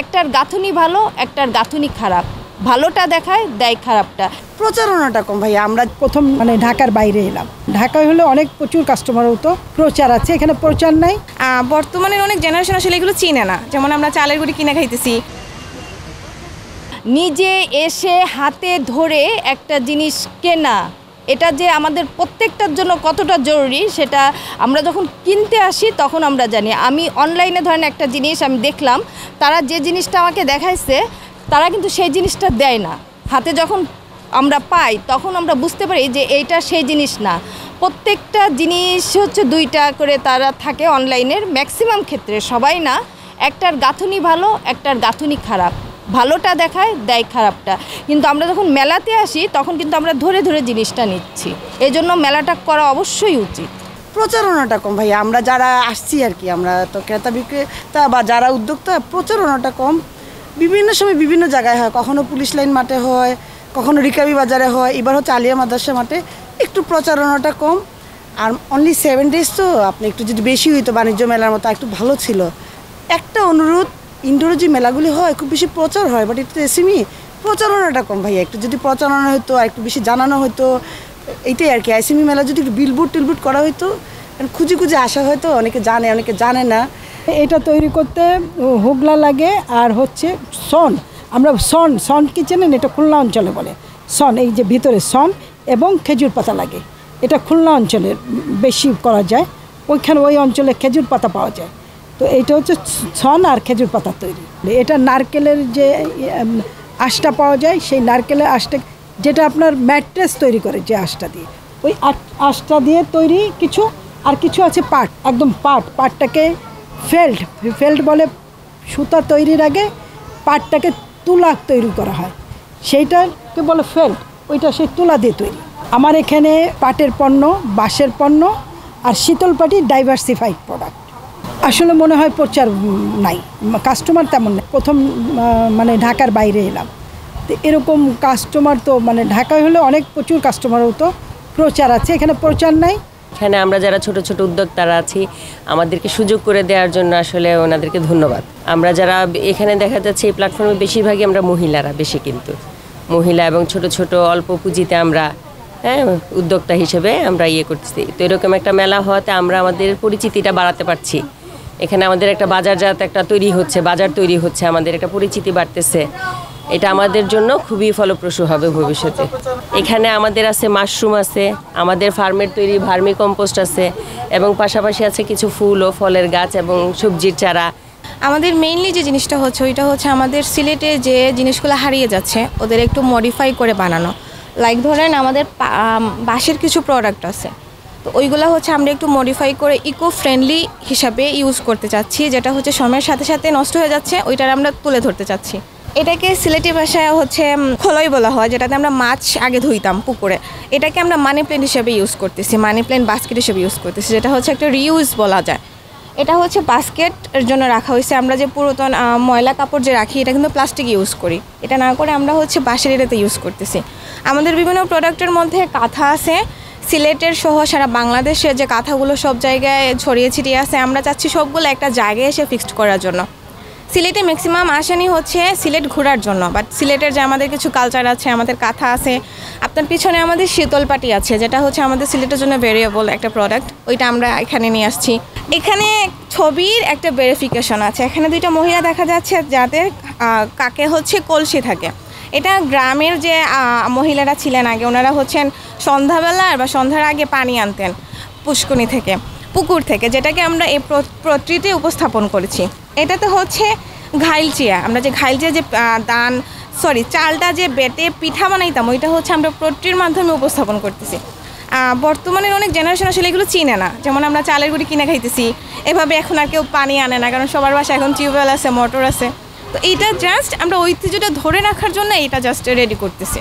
একটার গাঁথুনি ভালো, একটার গাঁথুনি খারাপ। ভালোটা দেখায়, দেয় খারাপটা। প্রচারণাটা কম ভাই। আমরা প্রথম ঢাকার বাইরে এলাম। ঢাকায় হলে অনেক প্রচুর কাস্টমার হতো, প্রচার আছে, এখানে প্রচার নাই। বর্তমানের অনেক জেনারেশন আসলে এগুলো চিনে না। যেমন আমরা চালের গুঁড়ি কিনে খাইতেছি। নিজে এসে হাতে ধরে একটা জিনিস কেনা, এটা যে আমাদের প্রত্যেকটার জন্য কতটা জরুরি সেটা আমরা যখন কিনতে আসি তখন আমরা জানি। আমি অনলাইনে ধরেন একটা জিনিস আমি দেখলাম, তারা যে জিনিসটা আমাকে দেখাইছে তারা কিন্তু সেই জিনিসটা দেয় না। হাতে যখন আমরা পাই তখন আমরা বুঝতে পারি যে এইটা সেই জিনিস না। প্রত্যেকটা জিনিস হচ্ছে দুইটা করে তারা থাকে অনলাইনের, ম্যাক্সিমাম ক্ষেত্রে, সবাই না। একটার গাঁথুনি ভালো, একটার গাঁথুনি খারাপ। ভালোটা দেখায়, দেয় খারাপটা। কিন্তু আমরা যখন মেলাতে আসি তখন কিন্তু আমরা ধরে ধরে জিনিসটা নিচ্ছি। এই জন্য মেলাটা করা অবশ্যই উচিত। প্রচারণাটা কম ভাই। আমরা যারা আসছি আর কি, আমরা তো ক্রেতা বিক্রেতা বা যারা উদ্যোক্তা, প্রচারণাটা কম। বিভিন্ন সময় বিভিন্ন জায়গায় হয়, কখনো পুলিশ লাইন মাঠে হয়, কখনো রিকাবি বাজারে হয়, এবার হচ্ছে আলিয়া মাদ্রাসা মাঠে। একটু প্রচারণাটা কম। আর অনলি 7 days তো, আপনি একটু যদি বেশি হইতো বাণিজ্য মেলার মতো একটু ভালো ছিল। একটা অনুরোধ, ইনডোরে যে মেলাগুলি হয় খুব বেশি প্রচার হয়, বাট একটু এসএমই প্রচারণাটা কম ভাইয়া। একটু যদি প্রচারণা হতো আর একটু বেশি জানানো হতো, এইটাই আর কি। আইসিএমই মেলা যদি একটু বিলবোর্ড টিলবোর্ড করা হতো, খুঁজে খুঁজে আসা হয়তো, অনেকে জানে অনেকে জানে না। এটা তৈরি করতে হুগলা লাগে আর হচ্ছে সন। আমরা সন কি চেনেন? এটা খুলনা অঞ্চলে বলে সন। এই যে ভিতরে সন এবং খেজুর পাতা লাগে। এটা খুলনা অঞ্চলে বেশি করা যায়, ওইখানে ওই অঞ্চলে খেজুর পাতা পাওয়া যায়। তো এইটা হচ্ছে সন আর খেজুর পাতা তৈরি। এটা নারকেলের যে আঁশটা পাওয়া যায়, সেই নারকেলের আঁশটা যেটা আপনার ম্যাট্রেস তৈরি করে যে আঁশটা দিয়ে, ওই আঁশটা দিয়ে তৈরি কিছু। আর কিছু আছে পাট, একদম পাটটাকে ফেল্ড বলে। সুতা তৈরির আগে পাটটাকে তুলা তৈরি করা হয়, সেইটাকে বলে ফেল্ড। ওইটা সেই তুলা দিয়ে তৈরি। আমার এখানে পাটের পণ্য, বাঁশের পণ্য আর শীতল পাটি ডাইভার্সিফাইড প্রোডাক্ট। আসলে মনে হয় প্রচার নাই, কাস্টমার তেমন নেই। প্রথম ঢাকার বাইরে এলাম, তো এরকম কাস্টমার তো ঢাকায় হলে অনেক প্রচুর কাস্টমার হতো, প্রচার আছে, এখানে প্রচার নাই। এখানে আমরা যারা ছোট ছোট উদ্যোক্তারা আছি, আমাদেরকে সুযোগ করে দেওয়ার জন্য আসলে ওনাদেরকে ধন্যবাদ। আমরা যারা এখানে দেখা যাচ্ছে এই প্ল্যাটফর্মে বেশিরভাগই আমরা মহিলারা বেশি, কিন্তু মহিলা এবং ছোট ছোট অল্প পুঁজিতে আমরা উদ্যোক্তা হিসেবে আমরা করতেছি। তো এরকম একটা মেলা হওয়াতে আমরা আমাদের পরিচিতিটা বাড়াতে পারছি। এখানে আমাদের একটা বাজারজাত একটা বাজার তৈরি হচ্ছে, আমাদের একটা পরিচিতি বাড়তেছে। এটা আমাদের জন্য খুবই ফলপ্রসূ হবে ভবিষ্যতে। এখানে আমাদের আছে মাশরুম আছে, আমাদের ফার্মের তৈরি ভার্মি কম্পোস্ট আছে, এবং পাশাপাশি আছে কিছু ফুল ও ফলের গাছ এবং সবজির চারা। আমাদের মেইনলি যে জিনিসটা হচ্ছে ওইটা হচ্ছে আমাদের সিলেটে যে জিনিসগুলো হারিয়ে যাচ্ছে ওদের একটু মডিফাই করে বানানো। লাইক ধরেন আমাদের বাঁশের কিছু প্রোডাক্ট আছে, তো ওইগুলো হচ্ছে আমরা একটু মডিফাই করে ইকো ফ্রেন্ডলি হিসাবে ইউজ করতে চাচ্ছি, যেটা হচ্ছে সময়ের সাথে সাথে নষ্ট হয়ে যাচ্ছে, ওইটার আমরা তুলে ধরতে চাচ্ছি। এটাকে সিলেটি ভাষায় হচ্ছে খোলই বলা হয়, যেটাতে আমরা মাছ আগে ধুইতাম পুকুরে। এটাকে আমরা মানি প্ল্যান্ট হিসেবে ইউজ করতেছি, মানি প্ল্যান্ট বাস্কেট হিসেবে ইউজ করতেছি, যেটা হচ্ছে একটা রিউজ বলা যায়। এটা হচ্ছে বাস্কেটের জন্য রাখা হয়েছে। আমরা যে পুরাতন ময়লা কাপড় যে রাখি, এটা কিন্তু প্লাস্টিক ইউজ করি, এটা না করে আমরা হচ্ছে বাঁশের এটাতে ইউজ করতেছি। আমাদের বিভিন্ন প্রোডাক্টের মধ্যে কাঁথা আছে, সিলেটের সহ সারা বাংলাদেশে যে কাঁথাগুলো সব জায়গায় ছড়িয়ে ছিটিয়ে আছে, আমরা চাচ্ছি সবগুলো একটা জায়গায় এসে ফিক্সড করার জন্য। সিলেটে ম্যাক্সিমাম আসেনি হচ্ছে সিলেট ঘোরার জন্য, বাট সিলেটের যে আমাদের কিছু কালচার আছে, আমাদের কাঁথা আছে, আপনার পিছনে আমাদের শীতল পাটি আছে, যেটা হচ্ছে আমাদের সিলেটের জন্য ভেরিয়েবল একটা প্রোডাক্ট, ওইটা আমরা এখানে নিয়ে আসছি। এখানে ছবির একটা ভেরিফিকেশন আছে। এখানে দুইটা মহিলা দেখা যাচ্ছে যাদের কাকে হচ্ছে কলসি থাকে। এটা গ্রামের যে মহিলারা ছিলেন আগে, ওনারা হচ্ছেন সন্ধ্যাবেলা বা সন্ধ্যার আগে পানি আনতেন পুষ্করণী থেকে, পুকুর থেকে, যেটাকে আমরা এই প্রতিতে উপস্থাপন করেছি। এটাতে হচ্ছে ঘাইলচিয়া, আমরা যে ঘাইলচিয়া যে চালটা যে বেটে পিঠা বানাইতাম, ওইটা হচ্ছে আমরা প্রতির মাধ্যমে উপস্থাপন করতেছি। বর্তমানের অনেক জেনারেশন আসলে এগুলো চিনে না। যেমন আমরা চালের গুঁড়ি কিনে খাইতেছি, এভাবে এখন আর কেউ পানি আনে না, কারণ সবার বাসায় এখন টিউবওয়েল আছে, মোটর আছে। তো এইটা জাস্ট আমরা ঐতিহ্যটা ধরে রাখার জন্য এইটা জাস্ট রেডি করতেছি।